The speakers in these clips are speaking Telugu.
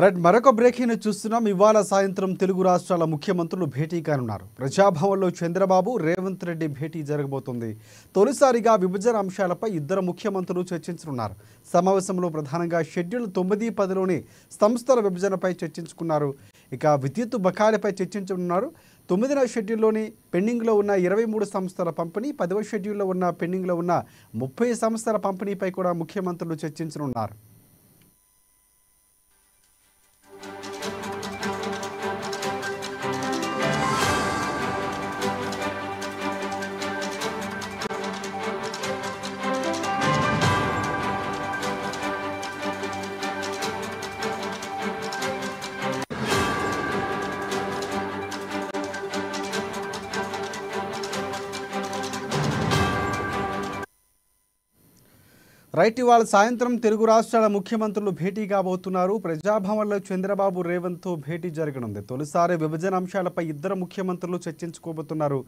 రైట్ మరొక బ్రేకింగ్ చూస్తున్నాం. ఇవాళ సాయంత్రం తెలుగు రాష్ట్రాల ముఖ్యమంత్రులు భేటీ కానున్నారు. ప్రజాభవన్లో చంద్రబాబు రేవంత్ రెడ్డి భేటీ జరగబోతుంది. తొలిసారిగా విభజన అంశాలపై ఇద్దరు ముఖ్యమంత్రులు చర్చించనున్నారు. సమావేశంలో ప్రధానంగా షెడ్యూల్ 9, 10లోని సంస్థల విభజనపై చర్చించుకున్నారు. ఇక విద్యుత్ బకాయిలపై చర్చించనున్నారు. 9వ షెడ్యూల్లోని పెండింగ్లో ఉన్న 23 సంస్థల పంపిణీ, 10వ షెడ్యూల్లో ఉన్న పెండింగ్లో ఉన్న 30 సంస్థల పంపిణీపై కూడా ముఖ్యమంత్రులు చర్చించనున్నారు. రైట్ ఇవాళ సాయంత్రం తెలుగు రాష్ట్రాల ముఖ్యమంత్రులు భేటీ కాబోతున్నారు. ప్రజాభవన్లో చంద్రబాబు రేవంత్తో భేటీ జరగనుంది. తొలిసారి విభజన అంశాలపై ఇద్దరు ముఖ్యమంత్రులు చర్చించుకోబోతున్నారు.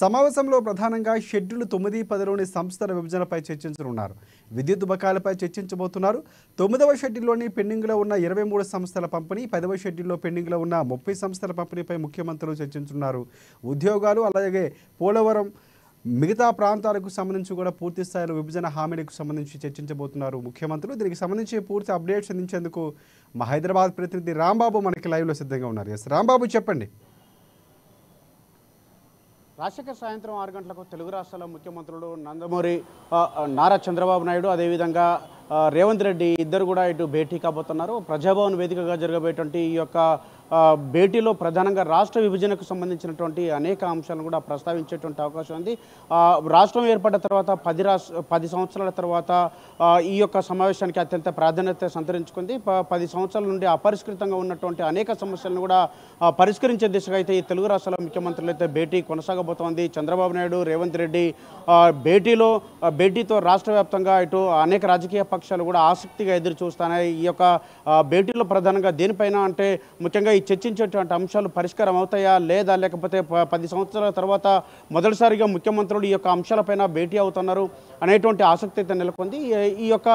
సమావేశంలో ప్రధానంగా షెడ్యూల్ 9, 10లోని సంస్థల విభజనపై చర్చించనున్నారు. విద్యుత్ బకాయిలపై చర్చించబోతున్నారు. 9వ షెడ్యూల్లోని పెండింగ్లో ఉన్న 23 సంస్థల పంపిణీ, 10వ షెడ్యూల్లో పెండింగ్లో ఉన్న 30 సంస్థల పంపిణీపై ముఖ్యమంత్రులు చర్చించున్నారు. ఉద్యోగాలు అలాగే పోలవరం మిగతా ప్రాంతాలకు సంబంధించి కూడా పూర్తి స్థాయిలో విభజన హామీలకు సంబంధించి చర్చించబోతున్నారు ముఖ్యమంత్రులు. దీనికి సంబంధించి పూర్తి అప్డేట్స్ అందించేందుకు మా హైదరాబాద్ ప్రతినిధి రాంబాబు మనకి లైవ్లో సిద్ధంగా ఉన్నారు. ఎస్ రాంబాబు, చెప్పండి. రాజశేఖర్ సాయంత్రం 6 గంటలకు తెలుగు రాష్ట్రాల ముఖ్యమంత్రులు నందమూరి నారా చంద్రబాబు నాయుడు అదేవిధంగా రేవంత్ రెడ్డి ఇద్దరు కూడా ఇటు భేటీ కాబోతున్నారు. ప్రజాభవన్ వేదికగా జరగబోయేటువంటి ఈ యొక్క భేటీలో ప్రధానంగా రాష్ట్ర విభజనకు సంబంధించినటువంటి అనేక అంశాలను కూడా ప్రస్తావించేటువంటి అవకాశం ఉంది. రాష్ట్రం ఏర్పడ్డ తర్వాత 10 సంవత్సరాల తర్వాత ఈ యొక్క సమావేశానికి అత్యంత ప్రాధాన్యత సంతరించుకుంది. 10 సంవత్సరాల నుండి అపరిష్కృతంగా ఉన్నటువంటి అనేక సమస్యలను కూడా పరిష్కరించే దిశగా అయితే ఈ తెలుగు రాష్ట్రాల ముఖ్యమంత్రులు అయితే భేటీ కొనసాగబోతోంది. చంద్రబాబు నాయుడు, రేవంత్ రెడ్డి భేటీతో రాష్ట్ర వ్యాప్తంగా ఇటు అనేక రాజకీయ పక్షాలు కూడా ఆసక్తిగా ఎదురు చూస్తున్నాయి. ఈ యొక్క భేటీలో ప్రధానంగా దేనిపైన అంటే ముఖ్యంగా ఈ చర్చించేటువంటి అంశాలు పరిష్కారం అవుతాయా లేదా, లేకపోతే 10 సంవత్సరాల తర్వాత మొదటిసారిగా ముఖ్యమంత్రులు ఈ యొక్క అంశాలపైన భేటీ అవుతున్నారు అనేటువంటి ఆసక్తి అయితే నెలకొంది. ఈ యొక్క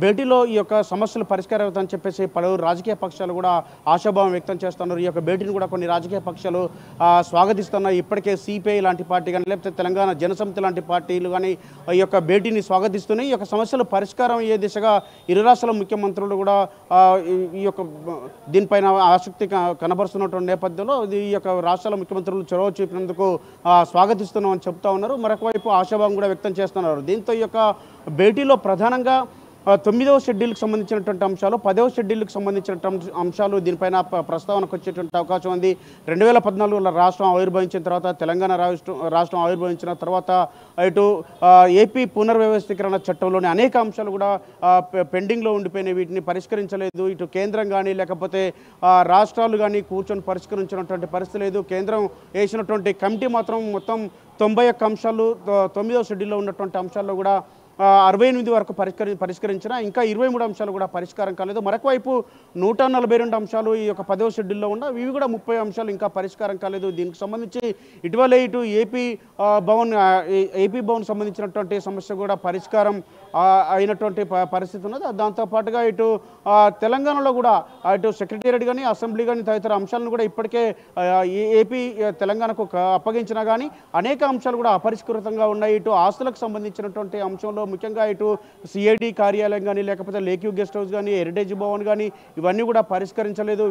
భేటీలో ఈ యొక్క సమస్యలు పరిష్కారం అవుతాయని చెప్పేసి పలువురు రాజకీయ పక్షాలు కూడా ఆశాభావం వ్యక్తం చేస్తున్నారు. ఈ యొక్క భేటీని కూడా కొన్ని రాజకీయ పక్షాలు స్వాగతిస్తున్నాయి. ఇప్పటికే సిపిఐ లాంటి పార్టీ కానీ లేకపోతే తెలంగాణ జనసమితి లాంటి పార్టీలు కానీ ఈ యొక్క భేటీని స్వాగతిస్తున్నాయి. ఈ యొక్క సమస్యలు పరిష్కారం అయ్యే దిశగా ఇరు రాష్ట్రాల ముఖ్యమంత్రులు కూడా ఈ యొక్క దీనిపైన ఆసక్తి కనబరుస్తున్నటువంటి నేపథ్యంలో ఈ యొక్క రాష్ట్రాల ముఖ్యమంత్రులు చొరవ చూపినందుకు స్వాగతిస్తున్నామని చెప్తా ఉన్నారు. మరొక వైపు ఆశాభావం కూడా వ్యక్తం చేస్తున్నారు. దీంతో ఈ యొక్క భేటీలో ప్రధానంగా 9వ షెడ్యూల్కి సంబంధించినటువంటి అంశాలు, 10వ షెడ్యూల్కి సంబంధించినటువంటి అంశాలు దీనిపైన ప్రస్తావనకు వచ్చేటువంటి అవకాశం ఉంది. 2014లో రాష్ట్రం ఆవిర్భవించిన తర్వాత, తెలంగాణ రాష్ట్రం ఆవిర్భవించిన తర్వాత ఇటు ఏపీ పునర్వ్యవస్థీకరణ చట్టంలోని అనేక అంశాలు కూడా పెండింగ్లో ఉండిపోయినాయి. వీటిని పరిష్కరించలేదు. ఇటు కేంద్రం కానీ లేకపోతే రాష్ట్రాలు కానీ కూర్చొని పరిష్కరించినటువంటి పరిస్థితి లేదు. కేంద్రం వేసినటువంటి కమిటీ మాత్రం మొత్తం 91 అంశాలు 9వ షెడ్యూల్లో ఉన్నటువంటి అంశాల్లో కూడా 68 వరకు పరిష్కరించిన ఇంకా 23 అంశాలు కూడా పరిష్కారం కాలేదు. మరొకవైపు 142 అంశాలు ఈ యొక్క 10వ షెడ్యూల్లో ఉన్న ఇవి కూడా 30 అంశాలు ఇంకా పరిష్కారం కాలేదు. దీనికి సంబంధించి ఇటీవలే ఇటు ఏపీ భవన్ సంబంధించినటువంటి సమస్య కూడా పరిష్కారం అయినటువంటి పరిస్థితి ఉన్నది. దాంతోపాటుగా ఇటు తెలంగాణలో కూడా ఇటు సెక్రటేరియట్ కానీ అసెంబ్లీ కానీ తదితర అంశాలను కూడా ఇప్పటికే ఏపీ తెలంగాణకు అప్పగించినా కానీ అనేక అంశాలు కూడా అపరిష్కృతంగా ఉన్నాయి. ఇటు ఆస్తులకు సంబంధించినటువంటి అంశంలో ముఖ్యంగా ఇటు సిఐడి కార్యాలయం కానీ లేకపోతే లేక్యూ గెస్ట్ హౌస్ కానీ హెరిటేజ్ భవన్ కానీ ఇవన్నీ కూడా పరిష్కరించలేదు.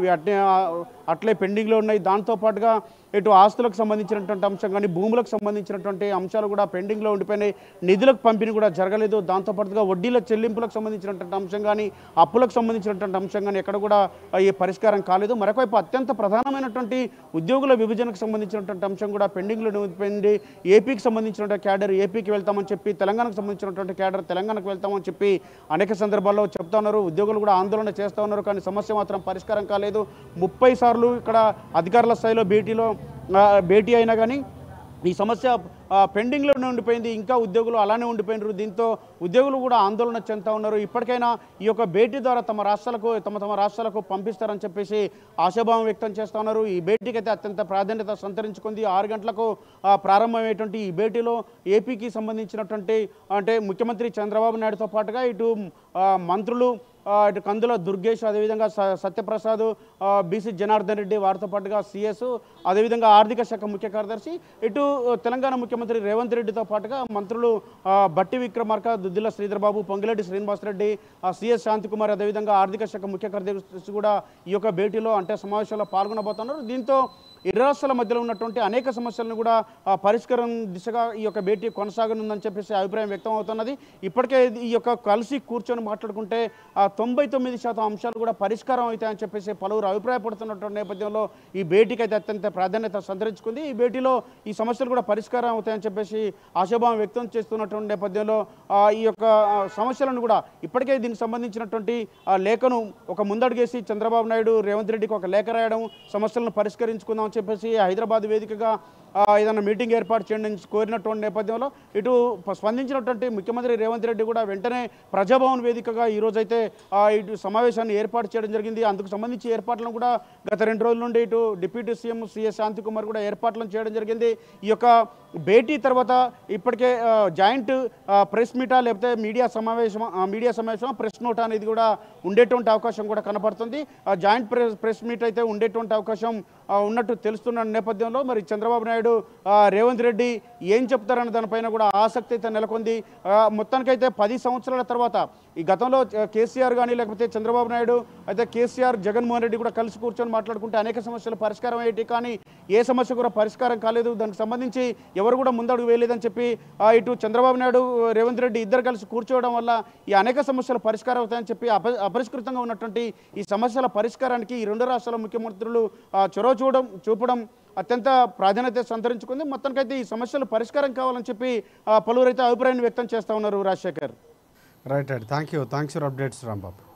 అట్లే పెండింగ్లో ఉన్నాయి. దాంతోపాటుగా ఇటు ఆస్తులకు సంబంధించినటువంటి అంశం కానీ భూములకు సంబంధించినటువంటి అంశాలు కూడా పెండింగ్లో ఉండిపోయినాయి. నిధులకు పంపిణీ కూడా జరగలేదు. దాంతోపాటుగా వడ్డీల చెల్లింపులకు సంబంధించినటువంటి అంశం కానీ అప్పులకు సంబంధించినటువంటి అంశం కానీ ఎక్కడ కూడా ఈ పరిష్కారం కాలేదు. మరొకవైపు అత్యంత ప్రధానమైనటువంటి ఉద్యోగుల విభజనకు సంబంధించినటువంటి అంశం కూడా పెండింగ్లో ఉండిపోయింది. ఏపీకి సంబంధించినటువంటి క్యాడర్ ఏపీకి వెళ్తామని చెప్పి, తెలంగాణకు సంబంధించినటువంటి క్యాడర్ తెలంగాణకు వెళ్తామని చెప్పి అనేక సందర్భాల్లో చెప్తా ఉన్నారు. ఉద్యోగులు కూడా ఆందోళన చేస్తూ ఉన్నారు. కానీ సమస్య మాత్రం పరిష్కారం కాలేదు. 30 సార్లు ఇక్కడ అధికారుల స్థాయిలో భేటీ అయినా కానీ ఈ సమస్య పెండింగ్లోనే ఉండిపోయింది. ఇంకా ఉద్యోగులు అలానే ఉండిపోయినారు. దీంతో ఉద్యోగులు కూడా ఆందోళన చెందుతూ ఉన్నారు. ఇప్పటికైనా ఈ యొక్క భేటీ ద్వారా తమ రాష్ట్రాలకు పంపిస్తారని చెప్పేసి ఆశాభావం వ్యక్తం చేస్తూ ఉన్నారు. ఈ భేటీకి అయితే అత్యంత ప్రాధాన్యత సంతరించుకుంది. 6 గంటలకు ప్రారంభమయ్యేటువంటి ఈ భేటీలో ఏపీకి సంబంధించినటువంటి అంటే ముఖ్యమంత్రి చంద్రబాబు నాయుడుతో పాటుగా ఇటు మంత్రులు ఇటు కందుల దుర్గేష్, అదేవిధంగా సత్యప్రసాద్, బీసీ జనార్దన్ రెడ్డి, వారితో పాటుగా సిఎస్, అదేవిధంగా ఆర్థిక శాఖ ముఖ్య కార్యదర్శి, ఇటు తెలంగాణ ముఖ్యమంత్రి రేవంత్ రెడ్డితో పాటుగా మంత్రులు బట్టి విక్రమార్క, దుద్దిల్ల శ్రీధర్ బాబు, పొంగిరెడ్డి శ్రీనివాసరెడ్డి, సిఎస్ శాంతికుమార్, అదేవిధంగా ఆర్థిక శాఖ ముఖ్య కార్యదర్శి కూడా ఈ యొక్క భేటీలో అంటే సమావేశంలో పాల్గొనబోతున్నారు. దీంతో ఇరు రాష్ట్రాల మధ్యలో ఉన్నటువంటి అనేక సమస్యలను కూడా పరిష్కారం దిశగా ఈ యొక్క భేటీ కొనసాగనుందని చెప్పేసి అభిప్రాయం వ్యక్తం అవుతున్నది. ఇప్పటికే ఈ యొక్క కలిసి కూర్చొని మాట్లాడుకుంటే 99% అంశాలు కూడా పరిష్కారం అవుతాయని చెప్పేసి పలువురు అభిప్రాయపడుతున్నటువంటి నేపథ్యంలో ఈ భేటీకి అయితే అత్యంత ప్రాధాన్యత సంతరించుకుంది. ఈ భేటీలో ఈ సమస్యలు కూడా పరిష్కారం అవుతాయని చెప్పేసి ఆశాభావం వ్యక్తం చేస్తున్నటువంటి నేపథ్యంలో ఈ యొక్క సమస్యలను కూడా ఇప్పటికే దీనికి సంబంధించినటువంటి లేఖను ఒక ముందడుగేసి చంద్రబాబు నాయుడు రేవంత్ రెడ్డికి ఒక లేఖ రాయడం, సమస్యలను పరిష్కరించుకుందాం అని చెప్పేసి హైదరాబాద్ వేదికగా ఏదైనా మీటింగ్ ఏర్పాటు చేయండి కోరినటువంటి నేపథ్యంలో ఇటు స్పందించినటువంటి ముఖ్యమంత్రి రేవంత్ రెడ్డి కూడా వెంటనే ప్రజాభవన్ వేదికగా ఈరోజైతే ఇటు సమావేశాన్ని ఏర్పాటు చేయడం జరిగింది. అందుకు సంబంధించి ఏర్పాట్లను కూడా గత 2 రోజుల నుండి ఇటు డిప్యూటీ సీఎం సిఎస్ శాంతికుమార్ కూడా ఏర్పాట్లను చేయడం జరిగింది. ఈ యొక్క భేటీ తర్వాత ఇప్పటికే జాయింట్ ప్రెస్ మీటా లేకపోతే మీడియా సమావేశం ప్రెస్ నోట్ అనేది కూడా ఉండేటువంటి అవకాశం కూడా కనపడుతుంది. జాయింట్ ప్రెస్ మీట్ అయితే ఉండేటువంటి అవకాశం ఉన్నట్టు తెలుస్తున్న నేపథ్యంలో మరి చంద్రబాబు నాయుడు రేవంత్ రెడ్డి ఏం చెప్తారన్న దానిపైన కూడా ఆసక్తి అయితే నెలకొంది. మొత్తానికైతే 10 సంవత్సరాల తర్వాత ఈ గతంలో కేసీఆర్ కానీ లేకపోతే చంద్రబాబు నాయుడు అయితే కేసీఆర్ జగన్మోహన్ రెడ్డి కూడా కలిసి కూర్చొని మాట్లాడుకుంటే అనేక సమస్యలు పరిష్కారం అయ్యేటి, కానీ ఏ సమస్య కూడా పరిష్కారం కాలేదు. దానికి సంబంధించి ఎవరు కూడా ముందడుగు వేయలేదని చెప్పి ఇటు చంద్రబాబు నాయుడు రేవంత్ రెడ్డి ఇద్దరు కలిసి కూర్చోవడం వల్ల ఈ అనేక సమస్యలు పరిష్కారం అవుతాయని చెప్పి అపరిష్కృతంగా ఉన్నటువంటి ఈ సమస్యల పరిష్కారానికి ఈ 2 రాష్ట్రాల ముఖ్యమంత్రులు చొరవ చూపడం అత్యంత ప్రాధాన్యత సంతరించుకుంది. మొత్తానికైతే ఈ సమస్యలు పరిష్కారం కావాలని చెప్పి పలువురైతే అభిప్రాయాన్ని వ్యక్తం చేస్తూ ఉన్నారు. Rajasekhar. Right. Thank you. Thanks for updates Rambabu.